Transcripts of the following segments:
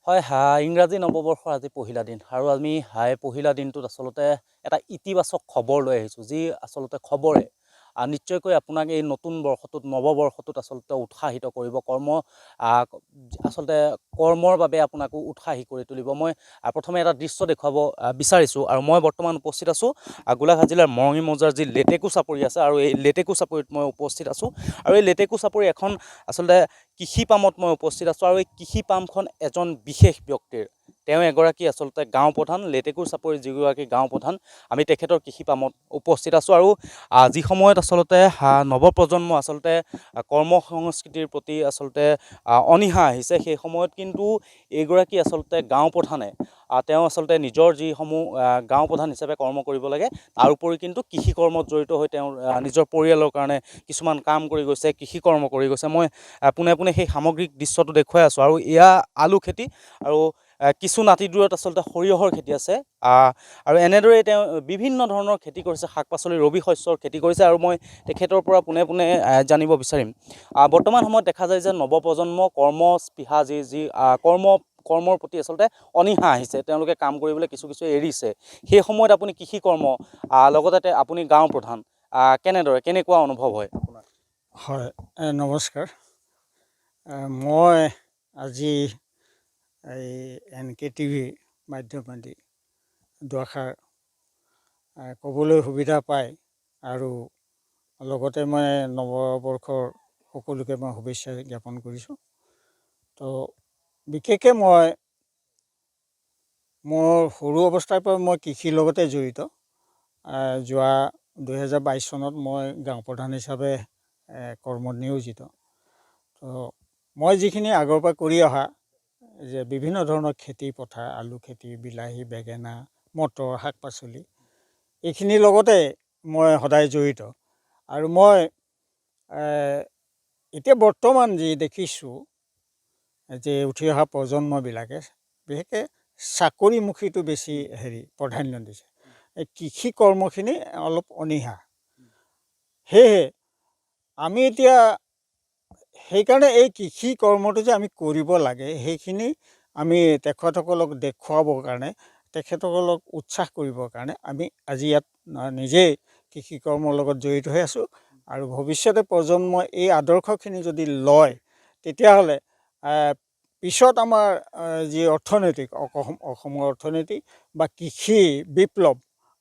হয়, ইংৰাজী নৱবৰ্ষৰ আজি পহিলা দিন আৰু আমি পহিলা দিনটোত আচলতে এটা ইতিবাচক খবৰ লৈ আহিছোঁ, যি আচলতে খবৰে নিশ্চয়কৈ আপোনাক এই নতুন বৰ্ষটোত নৱবৰ্ষটোত আচলতে উৎসাহিত কৰিব। আচলতে কৰ্মৰ বাবে আপোনাকো উৎসাহী কৰি তুলিব। মই প্ৰথমে এটা দৃশ্য দেখুৱাব বিচাৰিছোঁ আৰু মই বৰ্তমান উপস্থিত আছোঁ গোলাঘাট জিলাৰ মৰঙী মৌজাৰ যি লেটেকু চাপৰি আছে আৰু এই লেটেকু চাপৰিত মই উপস্থিত আছোঁ আৰু এই লেটেকু চাপৰি এখন আচলতে কৃষি পামত মই উপস্থিত আছোঁ আৰু এই কৃষি পামখন এজন বিশেষ ব্যক্তিৰ, তেওঁ এগৰাকী আচলতে গাঁও প্ৰধান, লেটেকুৰ চাপৰিৰ যিগৰাকী গাঁও প্ৰধান, আমি তেখেতৰ কৃষি পামত উপস্থিত আছোঁ আৰু যি সময়ত আচলতে নৱপ্ৰজন্ম আচলতে কৰ্ম সংস্কৃতিৰ প্ৰতি আচলতে অনীহা আহিছে, সেই সময়ত কিন্তু এইগৰাকী আচলতে গাঁও প্ৰধানে তেওঁ আচলতে নিজৰ যিসমূহ গাঁও প্ৰধান হিচাপে কৰ্ম কৰিব লাগে তাৰ উপৰি কিন্তু কৃষি কৰ্মত জড়িত হৈ তেওঁ নিজৰ পৰিয়ালৰ কাৰণে কিছুমান কাম কৰি গৈছে, কৃষি কৰ্ম কৰি গৈছে। মই পোনে পোনে সেই সামগ্ৰিক দৃশ্যটো দেখুৱাই আছোঁ আৰু এয়া আলু খেতি আৰু কিছু নাতি দূৰত আচলতে সৰিয়হৰ খেতি আছে আৰু এনেদৰে তেওঁ বিভিন্ন ধৰণৰ খেতি কৰিছে, শাক পাচলি ৰবি শস্যৰ খেতি কৰিছে আৰু মই তেখেতৰ পৰা পোনে পোনে জানিব বিচাৰিম। বৰ্তমান সময়ত দেখা যায় যে নৱপ্ৰজন্ম কৰ্মস্পৃহা যি কৰ্মৰ প্ৰতি আচলতে অনীহা আহিছে, তেওঁলোকে কাম কৰিবলৈ কিছু এৰিছে। সেই সময়ত আপুনি কৃষি কৰ্ম লগতে আপুনি গাঁও প্ৰধান, কেনেকুৱা অনুভৱ হয় আপোনাৰ? হয়, নমস্কাৰ। মই আজি এই NKTV মাধ্যমেদি দুআষাৰ ক'বলৈ সুবিধা পায় আৰু লগতে মই নৱবৰ্ষৰ সকলোকে মই শুভেচ্ছা জ্ঞাপন কৰিছোঁ। তো বিশেষকৈ মোৰ সৰু অৱস্থাৰ পৰা মই কৃষিৰ লগতে জড়িত। যোৱা 2022 চনত মই গাঁও প্ৰধান হিচাপে কৰ্মত নিয়োজিত। তো মই যিখিনি আগৰ পৰা কৰি অহা যে বিভিন্ন ধৰণৰ খেতি পথাৰ, আলু খেতি, বিলাহী, বেঙেনা, মটৰ, শাক পাচলি, এইখিনিৰ লগতে মই সদায় জড়িত। আৰু মই এতিয়া বৰ্তমান যি দেখিছোঁ যে উঠি অহা প্ৰজন্মবিলাকে বিশেষকৈ চাকৰিমুখীটো বেছি প্ৰাধান্য দিছে, এই কৃষি কৰ্মখিনি অলপ অনীহা। সেয়েহে আমি এতিয়া সেইকাৰণে এই কৃষি কৰ্মটো যে আমি কৰিব লাগে, সেইখিনি আমি তেখেতসকলক দেখুৱাবৰ কাৰণে, তেখেতসকলক উৎসাহ কৰিবৰ কাৰণে আমি আজি ইয়াত নিজেই কৃষি কৰ্মৰ লগত জড়িত হৈ আছোঁ। আৰু ভৱিষ্যতে প্ৰজন্মই এই আদৰ্শখিনি যদি লয়, তেতিয়াহ'লে পিছত আমাৰ যি অৰ্থনৈতিক অসমৰ অৰ্থনীতি বা কৃষি বিপ্লৱ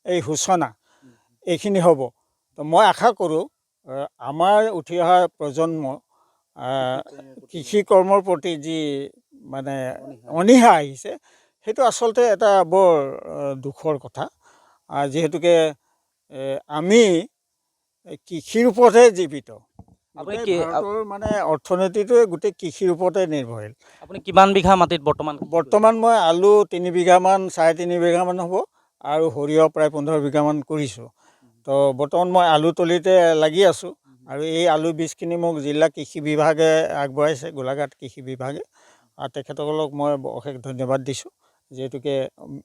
এই সূচনা এইখিনি হ'ব। তো মই আশা কৰোঁ আমাৰ উঠি অহা প্ৰজন্ম কৃষি কৰ্মৰ প্ৰতি যি মানে অনীহা আহিছে, সেইটো আচলতে এটা বৰ দুখৰ কথা। যিহেতুকে আমি কৃষিৰ ওপৰতহে জীৱিত। ভাৰতৰ মানে অৰ্থনীতিটোৱে গোটেই কৃষিৰ ওপৰতে নিৰ্ভৰশীল। আপুনি কিমান বিঘা মাটিত বৰ্তমান মই আলু 3 বিঘামান, 3.5 বিঘামান হ'ব আৰু সৰিয়হ প্ৰায় 15 বিঘামান কৰিছোঁ। তো বৰ্তমান মই আলু তলিতে লাগি আছোঁ আৰু এই আলু বীজখিনি মোক জিলা কৃষি বিভাগে আগবঢ়াইছে, গোলাঘাট কৃষি বিভাগে। আৰু তেখেতসকলক মই অশেষ ধন্যবাদ দিছোঁ, যিহেতুকে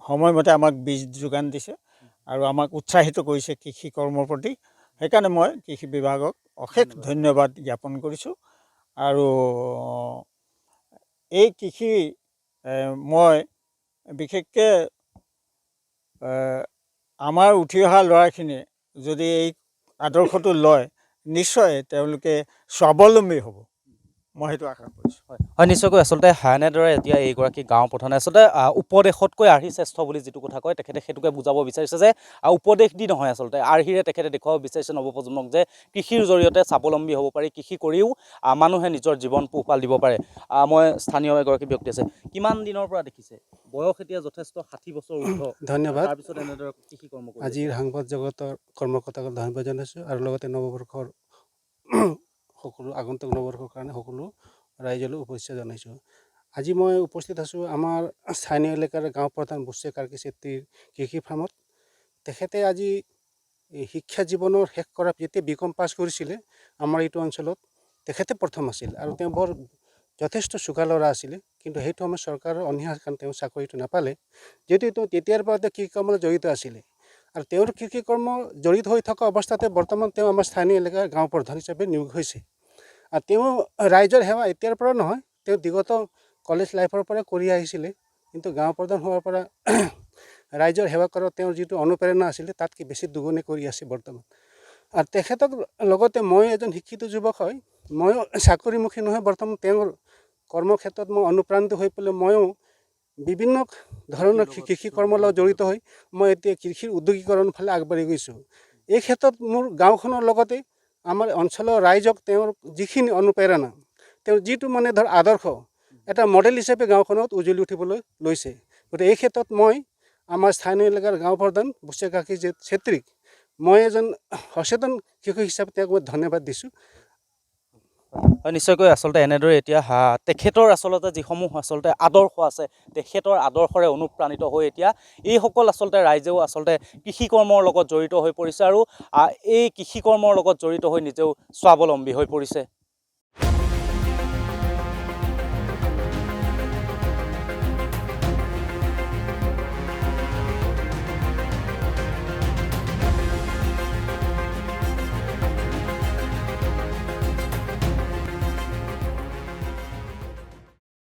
সময়মতে আমাক বীজ যোগান দিছে আৰু আমাক উৎসাহিত কৰিছে কৃষি কৰ্মৰ প্ৰতি। সেইকাৰণে মই কৃষি বিভাগক অশেষ ধন্যবাদ জ্ঞাপন কৰিছোঁ। আৰু এই কৃষি মই বিশেষকৈ আমাৰ উঠি অহা ল'ৰাখিনিয়ে যদি এই আদৰ্শটো লয়, নিশ্চয় তেওঁলোকে স্বাৱলম্বী হ'ব, মই সেইটো আশা কৰিছোঁ। হয়, নিশ্চয়কৈ। আচলতে এনেদৰে এতিয়া এইগৰাকী গাঁও প্ৰধানে আচলতে উপদেশতকৈ আৰ্হি শ্ৰেষ্ঠ বুলি যিটো কথা কয়, তেখেতে সেইটোকে বুজাব বিচাৰিছে যে উপদেশ দি নহয়, আচলতে আৰ্হিৰে তেখেতে দেখুৱাব বিচাৰিছে নৱপ্ৰজন্মক যে কৃষিৰ জৰিয়তে স্বাৱলম্বী হ'ব পাৰি, কৃষি কৰিও মানুহে নিজৰ জীৱন পোহপাল দিব পাৰে। মই স্থানীয় এগৰাকী ব্যক্তি আছে, কিমান দিনৰ পৰা দেখিছে? বয়স এতিয়া যথেষ্ট 60 বছৰ ঊৰ্ধ। ধন্যবাদ। তাৰপিছত এনেদৰে কৃষি কৰ্ম কৰি আজিৰ সাংবাদ জগতৰ কৰ্মকৰ্তাসকলক ধন্যবাদ জনাইছোঁ আৰু লগতে নৱবৰ্ষৰ সকলো আগন্তুক নৱবৰ্ষৰ কাৰণে সকলো ৰাইজলৈ শুভেচ্ছা জনাইছোঁ। আজি মই উপস্থিত আছোঁ আমাৰ স্থানীয় এলেকাৰ গাঁও প্ৰধান বুছে কাৰ্কি চেত্ৰীৰ কৃষি ফাৰ্মত। তেখেতে আজি শিক্ষা জীৱনৰ শেষ কৰা যেতিয়া BCom পাছ কৰিছিলে আমাৰ এইটো অঞ্চলত, তেখেতে প্ৰথম আছিল আৰু তেওঁ বৰ যথেষ্ট চোকা ল'ৰা আছিলে। কিন্তু সেইটো আমাৰ চৰকাৰৰ অনীহাৰ কাৰণে তেওঁ চাকৰিটো নাপালে, যিহেতু তেওঁ তেতিয়াৰ পৰা কৃষি কৰ্মত জড়িত আছিলে। আৰু তেওঁৰ কৃষি কৰ্ম জড়িত হৈ থকা অৱস্থাতে বৰ্তমান তেওঁ আমাৰ স্থানীয় এলেকাৰ গাঁও প্ৰধান হিচাপে নিয়োগ হৈছে। আৰু তেওঁ ৰাইজৰ সেৱা এতিয়াৰ পৰা নহয়, তেওঁ বিগত কলেজ লাইফৰ পৰা কৰি আহিছিলে, কিন্তু গাঁও প্ৰধান হোৱাৰ পৰা ৰাইজৰ সেৱা কৰাৰ তেওঁৰ যিটো অনুপ্ৰেৰণা আছিলে তাতকৈ বেছি দুগুণে কৰি আছে বৰ্তমান। আৰু তেখেতক লগতে মই এজন শিক্ষিত যুৱক হয়, ময়ো চাকৰিমুখী নহয়, বৰ্তমান তেওঁৰ কৰ্মক্ষেত্ৰত মই অনুপ্ৰাণিত হৈ পেলাই ময়ো বিভিন্ন ধৰণৰ কৃষি কৰ্মৰ লগত জড়িত হৈ মই এতিয়া কৃষিৰ উদ্যোগীকৰণ ফালে আগবাঢ়ি গৈছোঁ। এই ক্ষেত্ৰত মোৰ গাঁওখনৰ লগতে আমাৰ অঞ্চলৰ ৰাইজক তেওঁৰ যিখিনি অনুপ্ৰেৰণা, তেওঁৰ যিটো মানে ধৰ আদৰ্শ, এটা মডেল হিচাপে গাঁওখনত উজ্বলি উঠিবলৈ লৈছে। গতিকে এই ক্ষেত্ৰত মই আমাৰ স্থানীয় এলেকাৰ গাঁও প্ৰধান বুচেকাশী ছেত্ৰীক মই এজন সচেতন কৃষক হিচাপে তেওঁক মই ধন্যবাদ দিছোঁ। হয়, নিশ্চয়কৈ আচলতে এনেদৰে এতিয়া তেখেতৰ আচলতে যিসমূহ আচলতে আদৰ্শ আছে, তেখেতৰ আদৰ্শৰে অনুপ্ৰাণিত হৈ এতিয়া এইসকল আচলতে ৰাইজেও আচলতে কৃষি কৰ্মৰ লগত জড়িত হৈ পৰিছে আৰু এই কৃষি কৰ্মৰ লগত জড়িত হৈ নিজেও স্বাৱলম্বী হৈ পৰিছে।